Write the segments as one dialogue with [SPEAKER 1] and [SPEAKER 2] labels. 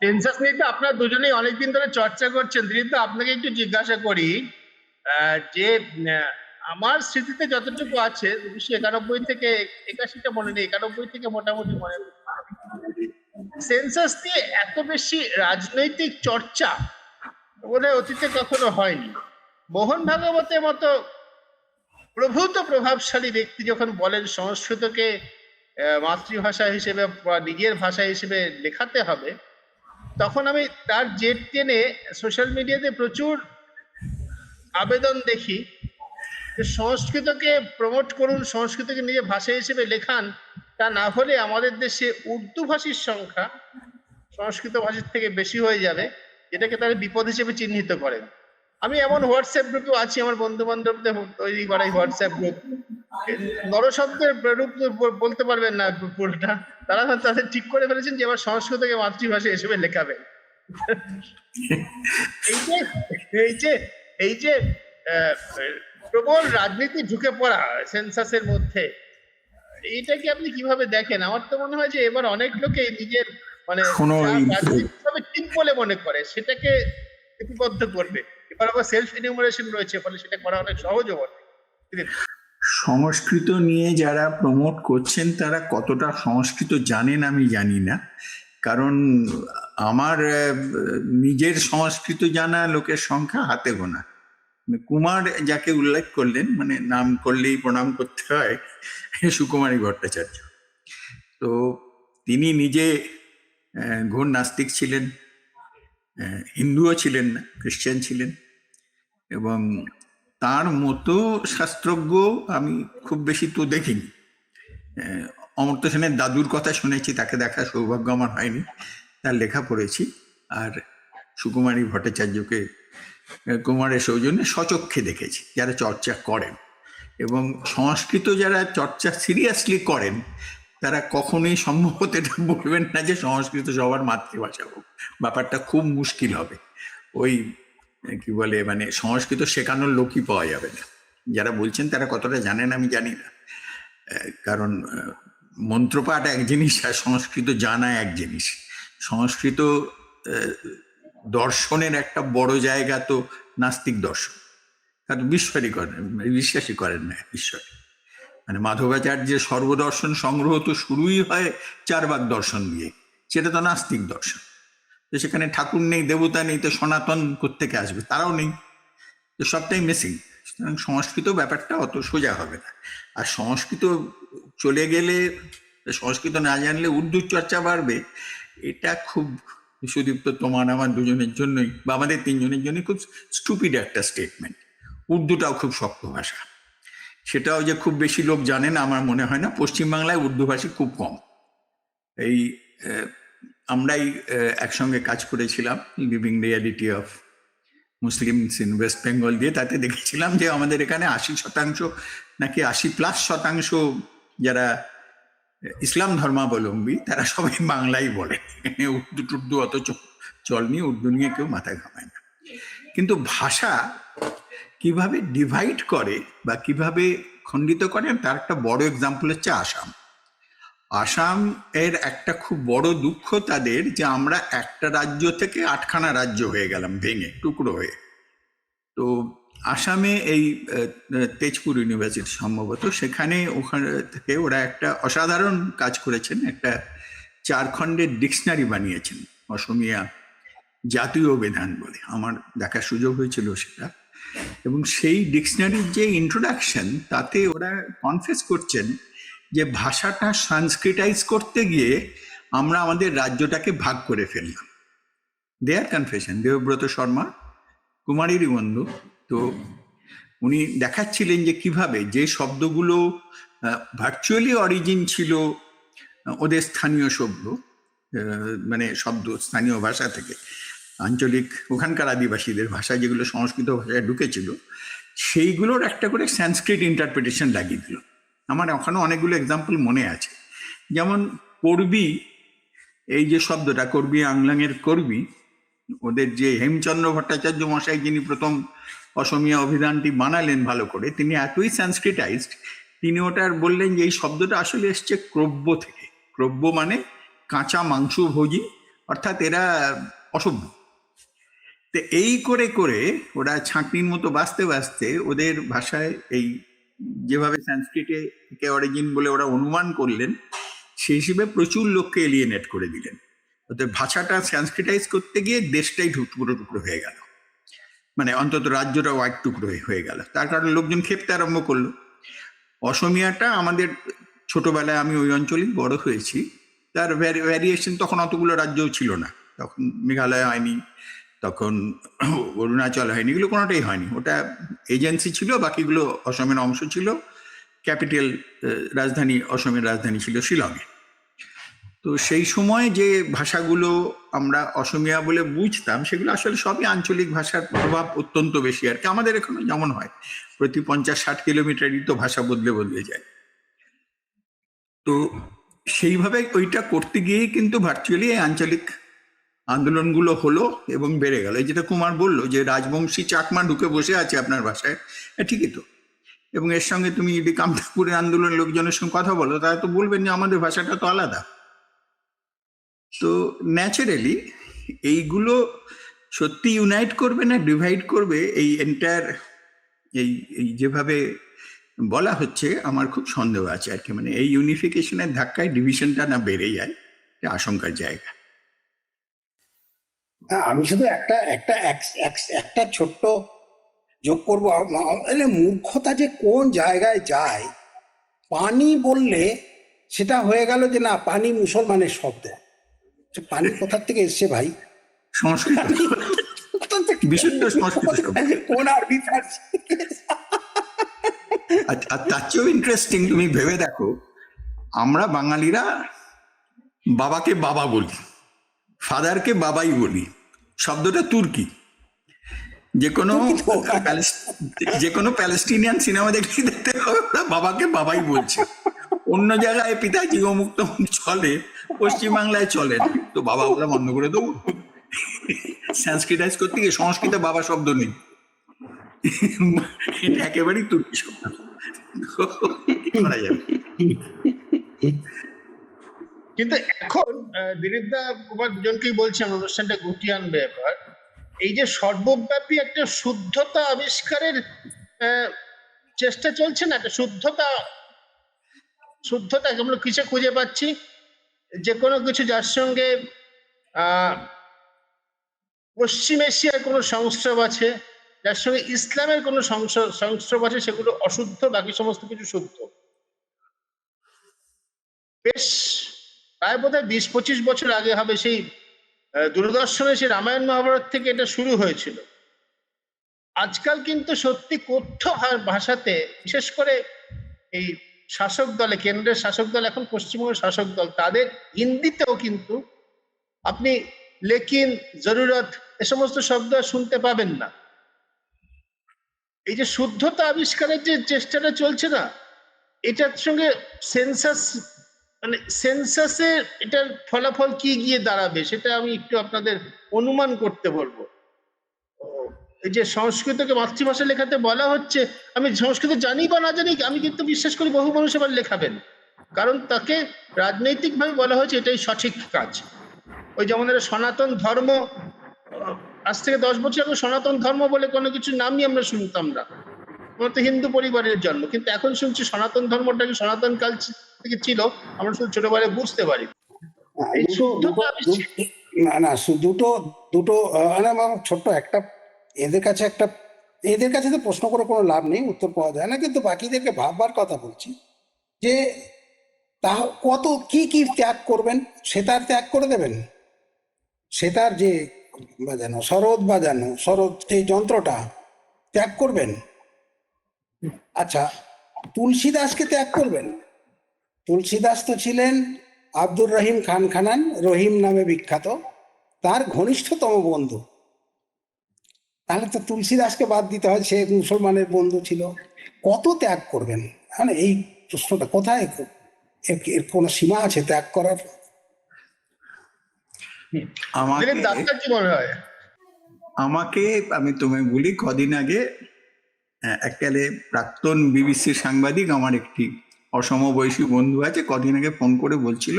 [SPEAKER 1] Census নিয়ে তো আপনারা দুজনেই অনেকদিন ধরে চর্চা করছেন। দিদি, আপনাকে একটু জিজ্ঞাসা করি, যে আমার স্মৃতিতে যতটুকু আছে 1991 থেকে 81টা মনে নেই, 91 থেকে মোটামুটি মনে নেই, সেন্সাস নিয়ে এত বেশি রাজনৈতিক চর্চা বোধহয় অতীতে কখনো হয়নি। মোহন ভাগবতের মতো প্রভূত প্রভাবশালী ব্যক্তি যখন বলেন সংস্কৃতকে মাতৃভাষা হিসেবে বা নিজের ভাষা হিসেবে লেখাতে হবে, তখন আমি তার জেদ টেনে সোশ্যাল মিডিয়াতে প্রচুর আবেদন দেখি যে সংস্কৃতকে প্রমোট করুন, সংস্কৃতকে নিজের ভাষা হিসেবে লেখান। তা না হলে আমাদের দেশে উর্দু ভাষীর সংখ্যা সংস্কৃত ভাষীর থেকে বেশি হয়ে যাবে, যেটাকে তারা বিপদ হিসেবে চিহ্নিত করেন। আমি এমন হোয়াটসঅ্যাপ গ্রুপে আছি, আমার বন্ধু বান্ধবদের তৈরি করা হোয়াটসঅ্যাপ গ্রুপ, নরশব্দের রূপ বলতে পারবেন না পুরোটা। তারা তাদের ঠিক করে ফেলেছেন যে এবার সংস্কৃতকে মাতৃভাষা হিসেবে লেখাবে। এই যে এই যে প্রবল রাজনীতি ঢুকে পড়া সেন্সাসের মধ্যে, এইটাকে আপনি কিভাবে দেখেন? আমার তো মনে হয় যে এবার অনেক লোকে নিজের মানে রাজনীতিভাবে ঠিক বলে মনে করে সেটাকে লিপিবদ্ধ করবে। এবার আবার সেলফ এনিউমারেশন রয়েছে, ফলে সেটা করা অনেক সহজও বটে।
[SPEAKER 2] সংস্কৃত নিয়ে যারা প্রমোট করছেন তারা কতটা সংস্কৃত জানেন আমি জানি না, কারণ আমার নিজের সংস্কৃত জানা লোকের সংখ্যা হাতে গোনা। কুমার যাকে উল্লেখ করলেন, মানে নাম করলেই প্রণাম করতে হয়, সুকুমারী ভট্টাচার্য। তো তিনি নিজে ঘোর নাস্তিক ছিলেন, হিন্দুও ছিলেন না, খ্রিস্টান ছিলেন, এবং তার মতো শাস্ত্রজ্ঞ আমি খুব বেশি তো দেখিনি। অমর্ত্য সেনের দাদুর কথা শুনেছি, তাকে দেখা সৌভাগ্য আমার হয়নি, তার লেখা পড়েছি। আর সুকুমারী ভট্টাচার্যকে কুমারের সৌজন্যে সচক্ষে দেখেছি, যারা চর্চা করেন। এবং সংস্কৃত যারা চর্চা সিরিয়াসলি করেন তারা কখনোই সম্ভবত এটা বলবেন না যে সংস্কৃত সবার মাতৃভাষা হোক। ব্যাপারটা খুব মুশকিল হবে। ওই কি বলে, মানে সংস্কৃত শেখানোর লোকই পাওয়া যাবে না। যারা বলছেন তারা কতটা জানেন আমি জানি না, কারণ মন্ত্রপাঠ এক জিনিস আর সংস্কৃত জানা এক জিনিস। সংস্কৃত দর্শনের একটা বড় জায়গা তো নাস্তিক দর্শন, কারণ বিশ্বাসই করেন না ঈশ্বর। মানে মাধবাচার্যের সর্বদর্শন সংগ্রহ তো শুরুই হয় 4 ভাগ দর্শন দিয়ে, সেটা তো নাস্তিক দর্শন। তো সেখানে ঠাকুর নেই, দেবতা নেই, তো সনাতন কোত্থেকে আসবে? তারাও নেই, তো সবটাই মিসিং। সুতরাং সংস্কৃত ব্যাপারটা অত সোজা হবে না। আর সংস্কৃত চলে গেলে, সংস্কৃত না জানলে উর্দুর চর্চা বাড়বে, এটা খুব সুদীপ্ত তোমার আমার দুজনের জন্যই বা আমাদের 3 জনের জন্যই খুব স্টুপিড একটা স্টেটমেন্ট। উর্দুটাও খুব শক্ত ভাষা, সেটাও যে খুব বেশি লোক জানেন আমার মনে হয় না। পশ্চিমবাংলায় উর্দুভাষী খুব কম। এই আমরাই একসঙ্গে কাজ করেছিলাম living reality of Muslims in West Bengal দিয়ে, তাতে দেখেছিলাম যে আমাদের এখানে 80% নাকি 80+% যারা ইসলাম ধর্মাবলম্বী তারা সবাই বাংলাই বলে। এখানে উর্দু টুর্দু অত চলনি, উর্দু নিয়ে কেউ মাথা ঘামায় না। কিন্তু ভাষা কিভাবে ডিভাইড করে বা কিভাবে খণ্ডিত করে তার একটা বড় এক্সাম্পল হচ্ছে আসাম। আসাম এর একটা খুব বড় দুঃখ তাদের যে আমরা একটা রাজ্য থেকে 8খানা রাজ্য হয়ে গেলাম, ভেঙে টুকরো হয়ে। তো আসামে এই তেজপুর ইউনিভার্সিটি সম্ভবত, সেখানে ওখানে থেকে ওরা একটা অসাধারণ কাজ করেছেন, একটা 4 খণ্ডের ডিকশনারি বানিয়েছেন, অসমিয়া জাতীয় বিধান বলে। আমার দেখার সুযোগ হয়েছিল সেটা। এবং সেই ডিকশনারির যে ইন্ট্রোডাকশন, তাতে ওরা কনফেস করছেন যে ভাষাটা সংস্কৃতাইজ করতে গিয়ে আমরা আমাদের রাজ্যটাকে ভাগ করে ফেললাম। দেয়ার কনফেশন, দেবব্রত শর্মা কুমারীরই বন্ধু। তো উনি দেখাচ্ছিলেন যে কিভাবে যে শব্দগুলো ভার্চুয়ালি অরিজিন ছিল ওদের স্থানীয় শব্দ, মানে শব্দ স্থানীয় ভাষা থেকে, আঞ্চলিক ওখানকার আদিবাসীদের ভাষা যেগুলো সংস্কৃত ভাষায় ঢুকেছিল, সেইগুলোর একটা করে সংস্কৃত ইন্টারপ্রিটেশন লাগিয়ে দিল। আমার ওখানে অনেকগুলো এক্সাম্পল মনে আছে। যেমন কর্বি, এই যে শব্দটা কর্বি আংলাংয়ের কর্বি, ওদের যে হেমচন্দ্র ভট্টাচার্য মশাই যিনি প্রথম অসমীয়া অভিধানটি বানালেন ভালো করে, তিনি এতই সংস্কৃতাইজড, তিনি ওটার বললেন যে এই শব্দটা আসলে এসছে ক্রব্য থেকে। ক্রব্য মানে কাঁচা মাংস ভোজি, অর্থাৎ এরা অসভ্য। তো এই করে করে ওরা ছাঁকনির মতো বাঁচতে বাঁচতে ওদের ভাষায় এই যেভাবে সংস্কৃতে অরিজিন বলে ওরা অনুমান করলেন, সেই হিসেবে প্রচুর লোককে এলিয়েনেট করে দিলেন। ওদের ভাষাটা সংস্কৃতাইজ করতে গিয়ে দেশটাই টুকরো টুকরো হয়ে গেল, মানে অন্তত রাজ্যটাও এক টুকরো হয়ে গেল। তার কারণে লোকজন খেপতে আরম্ভ করলো। অসমীয়াটা আমাদের ছোটবেলায়, আমি ওই অঞ্চলেই বড় হয়েছি, তার ভ্যারিয়েশন তখন অতগুলো রাজ্যও ছিল না, তখন মেঘালয় হয়নি, তখন অরুণাচল হয়নি, এগুলো কোনোটাই হয়নি। ওটা এজেন্সি ছিল, বাকিগুলো অসমের অংশ ছিল। ক্যাপিটাল রাজধানী, অসমের রাজধানী ছিল শিলংয়ে। তো সেই সময় যে ভাষাগুলো আমরা অসমিয়া বলে বুঝতাম, সেগুলো আসলে সবই আঞ্চলিক ভাষার প্রভাব অত্যন্ত বেশি আর কি। আমাদের এখানে যেমন হয়, প্রতি 50-60 কিলোমিটারই তো ভাষা বদলে বদলে যায়। তো সেইভাবে ওইটা করতে গিয়েই কিন্তু ভার্চুয়ালি এই আঞ্চলিক আন্দোলনগুলো হলো এবং বেড়ে গেল। এই যেটা কুমার বললো যে রাজবংশী চাকমা ঢুকে বসে আছে আপনার ভাষায়, ঠিকই তো। এবং এর সঙ্গে তুমি যদি কামতাপুরের আন্দোলনের লোকজনের সঙ্গে কথা বলো, তারা তো বলবেন যে আমাদের ভাষাটা তো আলাদা। তো ন্যাচারালি এইগুলো সত্যি ইউনাইট করবে না ডিভাইড করবে, এই এন্টায়ার এই এই যেভাবে বলা হচ্ছে, আমার খুব সন্দেহ আছে আর কি। মানে এই ইউনিফিকেশনের ধাক্কায় ডিভিশনটা না বেড়ে যায়, এটা আশঙ্কার জায়গা।
[SPEAKER 3] আমি শুধু একটা একটা একটা ছোট্ট যোগ করবো। মূর্খতা যে কোন জায়গায় যায়, পানি বললে সেটা হয়ে গেল যে না, পানি মুসলমানের শব্দ। পানি কোথার থেকে এসছে ভাই?
[SPEAKER 2] সংস্কৃত, বিশুদ্ধ সংস্কৃত শব্দ।
[SPEAKER 3] কোন আরবি ফার্সি?
[SPEAKER 2] আর তার চেয়েও ইন্টারেস্টিং, তুমি ভেবে দেখো, আমরা বাঙালিরা বাবাকে বাবা বলি, ফাদারকে বাবাই বলি। শব্দটা তুর্কি। যে কোনো প্যালেস্টিনিয়ান সিনেমা দেখলে দেখতে হবে ওরা বাবাকে বাবাই বলছে। অন্য জায়গায় পিতাজি অমুক তমুক চলে, পশ্চিমবাংলায় চলে না। তো বাবা বলা বন্ধ করে দেবো? সংস্কৃতাইজ করতে গিয়ে সংস্কৃতে বাবা শব্দ নেই, এটা একেবারেই তুর্কি শব্দ। করা যাবে।
[SPEAKER 1] কিন্তু এখন দিলীপদা কুমার দুজনকেই বলছেন অনুষ্ঠানটা গুটিয়ে আনবে এবার। এই যে সর্বব্যাপী একটা শুদ্ধতা আবিষ্কারের চেষ্টা চলছে না, একটা শুদ্ধতা আমরা কিসে খুঁজে পাচ্ছি? যে কোনো কিছু যার সঙ্গে পশ্চিম এশিয়ার কোনো সংস্রব আছে, যার সঙ্গে ইসলামের কোনো সংস্রব আছে, সেগুলো অশুদ্ধ, বাকি সমস্ত কিছু শুদ্ধ। বেশ প্রায় বোধহয় 20-25 বছর আগে হবে, সেই দূরদর্শনে সেই রামায়ণ মহাভারত থেকে এটা শুরু হয়েছিল। আজকাল কিন্তু সত্যি কথ্য ভাষাতে, বিশেষ করে এই শাসক দলে, কেন্দ্রের শাসক দল, এখন পশ্চিমবঙ্গের শাসক দল, তাদের হিন্দিতেও কিন্তু আপনি লেকিন, জরুরত, এ সমস্ত শব্দ শুনতে পাবেন না। এই যে শুদ্ধতা আবিষ্কারের যে চেষ্টাটা চলছে না, এটার সঙ্গে সেন্সাসের এটার ফলাফল কি গিয়ে দাঁড়াবে, সেটা আমি একটু আপনাদের অনুমান করতে বলবো। এই যে সংস্কৃতকে মাতৃভাষা লেখাতে বলা হচ্ছে, আমি সংস্কৃত জানি বা না জানি, আমি কিন্তু বিশ্বাস করি বহু মানুষ আবার লেখাবেন, কারণ তাকে রাজনৈতিকভাবে বলা হয়েছে এটাই সঠিক কাজ। ওই যেমন সনাতন ধর্ম, আজ থেকে 10 বছর আগে সনাতন ধর্ম বলে কোনো কিছু নামই আমরা শুনতাম না, আমরা তো হিন্দু পরিবারের জন্ম, কিন্তু এখন শুনছি সনাতন ধর্মটা কি সনাতন কাল থেকে ছিল, আমরা শুধু ছোটবেলায় বুঝতে পারি।
[SPEAKER 3] না দুটো ছোট্ট একটা, এদের কাছে তো প্রশ্ন করে কোনো লাভ নেই, উত্তর পাওয়া যায় না, কিন্তু বাকিদেরকে ভাববার কথা বলছি যে তা কত কি ত্যাগ করবেন? সেতার ত্যাগ করে দেবেন? সেতার যে বাজানো শরৎ, এই যন্ত্রটা ত্যাগ করবেন? আচ্ছা, তুলসীদাসকে ত্যাগ করবেন? তুলসীদাস তো ছিলেন আব্দুর রহিম খান খানান, রহিম নামে বিখ্যাত, তার ঘনিষ্ঠতম বন্ধু। তাহলে তো তুলসীদাসকে বাদ দিতে হয়, সে মুসলমানের বন্ধু ছিল। কত ত্যাগ করবেন? মানে এই প্রশ্নটা কোথায়, এর কোন সীমা আছে ত্যাগ করার?
[SPEAKER 2] আমাকে আমি তোমায় বলি, কদিন আগে এককালে প্রাক্তন বিবিসি সাংবাদিক আমার একটি অসমবয়সী বন্ধু আছে, কদিন আগে ফোন করে বলছিল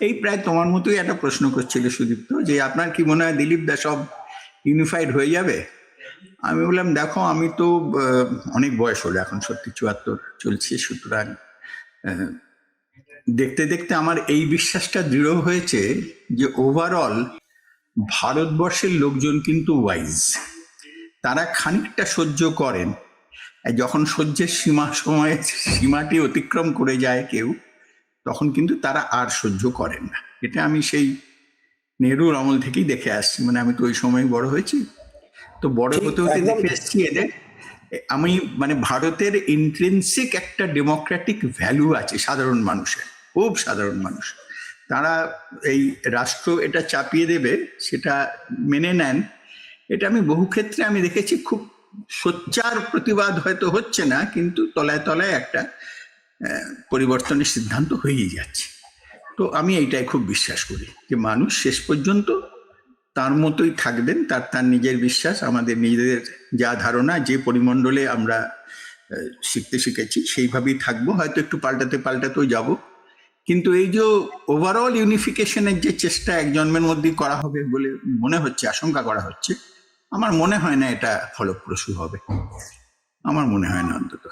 [SPEAKER 2] এই প্রায় তোমার মতোই একটা প্রশ্ন করছিল সুদীপ্ত, যে আপনার কি মনে হয় দিলীপ দা সব ইউনিফাইড হয়ে যাবে? আমি বললাম দেখো, আমি তো অনেক বয়স হলো, এখন সত্যি 74 চলছে, সুতরাং দেখতে দেখতে আমার এই বিশ্বাসটা দৃঢ় হয়েছে যে ওভারঅল ভারতবর্ষের লোকজন কিন্তু ওয়াইজ, তারা খানিকটা সহ্য করেন। যখন সহ্যের সীমাটি অতিক্রম করে যায় কেউ, তখন কিন্তু তারা আর সহ্য করেন না। এটা আমি সেই নেহরুর আমল থেকেই দেখে আসছি, মানে আমি তো ওই সময় বড় হয়েছি, তো বড়
[SPEAKER 3] ঠিক,
[SPEAKER 2] হতে হতে
[SPEAKER 3] একদম
[SPEAKER 2] দেখে
[SPEAKER 3] ঠিক।
[SPEAKER 2] এসছি এদের। আমি মানে ভারতের ইন্ট্রিনসিক একটা ডেমোক্রেটিক ভ্যালু আছে সাধারণ মানুষের, খুব সাধারণ মানুষ, তারা এই রাষ্ট্র এটা চাপিয়ে দেবে সেটা মেনে নেন। এটা আমি বহু ক্ষেত্রে আমি দেখেছি, খুব সোচ্চার প্রতিবাদ হয়তো হচ্ছে না, কিন্তু তলায় তলায় একটা পরিবর্তনের সিদ্ধান্ত হয়েই যাচ্ছে। তো আমি এইটাই খুব বিশ্বাস করি যে মানুষ শেষ পর্যন্ত তার মতোই থাকবেন, তার তার নিজের বিশ্বাস, আমাদের নিজেদের যা ধারণা, যে পরিমণ্ডলে আমরা শিখতে শিখেছি সেইভাবেই থাকবো, হয়তো একটু পাল্টাতেও যাব, কিন্তু এই যে ওভারঅল ইউনিফিকেশনের যে চেষ্টা এক জন্মের মধ্যেই করা হবে বলে মনে হচ্ছে, আশঙ্কা করা হচ্ছে, আমার মনে হয় না এটা ফলপ্রসূ হবে, আমার মনে হয় না অন্তত।